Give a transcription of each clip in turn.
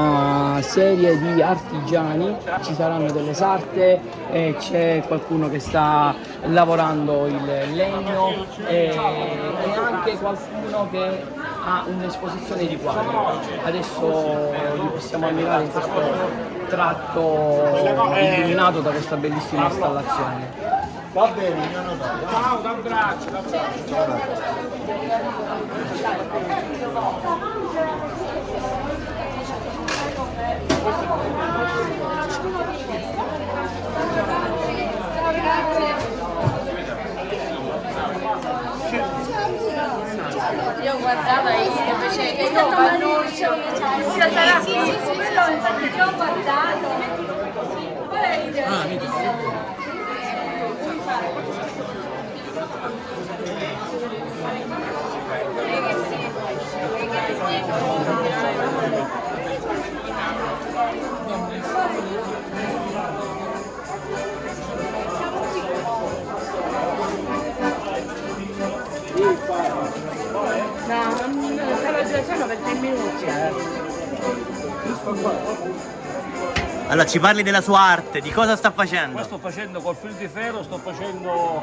una serie di artigiani, ci saranno delle sarte, c'è qualcuno che sta lavorando il legno e anche qualcuno che ha un'esposizione di quadri. Adesso li possiamo ammirare in questo tratto illuminato da questa bellissima installazione. Va bene, ciao, un abbraccio, un abbraccio. Io guardavo invece che io annuncio, sarà sì, quello infatti che ho guardato. No, non stavo giocando per 3 minuti. Allora, ci parli della sua arte, di cosa sta facendo? Qua sto facendo col fil di ferro, sto facendo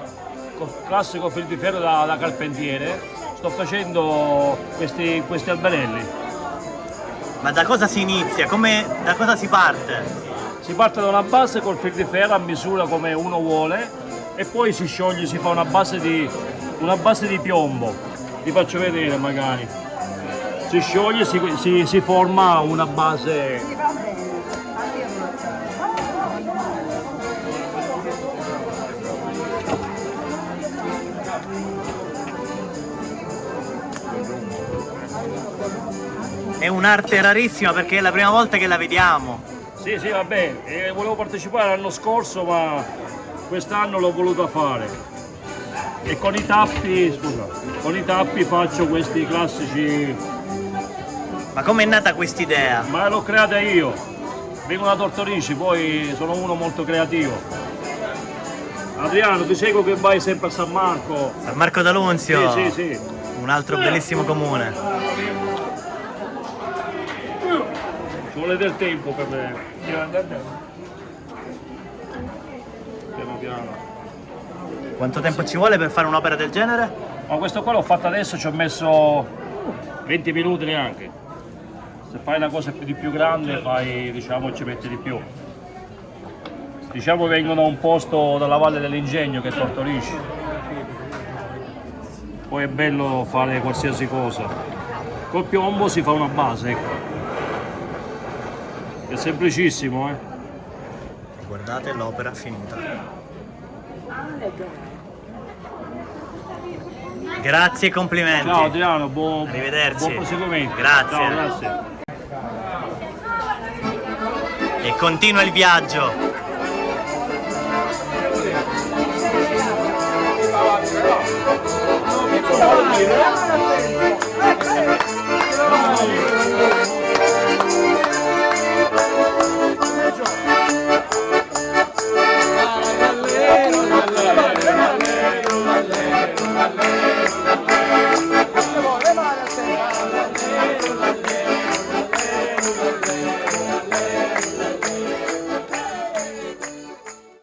col classico fil di ferro da carpentiere, sto facendo questi alberelli. Ma da cosa si inizia? Da cosa si parte? Si parte da una base col fil di ferro a misura come uno vuole e poi si scioglie, si fa una base di piombo. Vi faccio vedere magari. Si scioglie, si forma una base. È un'arte rarissima perché è la prima volta che la vediamo. Sì, sì, vabbè, volevo partecipare l'anno scorso ma quest'anno l'ho voluta fare. E con i tappi faccio questi classici. Ma com'è nata quest'idea? Ma l'ho creata io. Vengo da Tortorici, poi sono uno molto creativo. Adriano, ti seguo che vai sempre a San Marco. San Marco d'Alunzio? Sì, sì, sì. Un altro bellissimo comune. Ci vuole del tempo per me. Piano piano. Quanto tempo ci vuole per fare un'opera del genere? Ma questo qua l'ho fatto adesso, ci ho messo 20 minuti neanche. Se fai una cosa di più grande, diciamo, ci metti di più. Diciamo che vengono da un posto dalla Valle dell'Ingegno che è Tortorici. Poi è bello fare qualsiasi cosa. Col piombo si fa una base, ecco. È semplicissimo, Guardate l'opera finita. Grazie e complimenti. Ciao Adriano, Arrivederci. buon proseguimento. Grazie. Ciao, grazie. E continua il viaggio. No,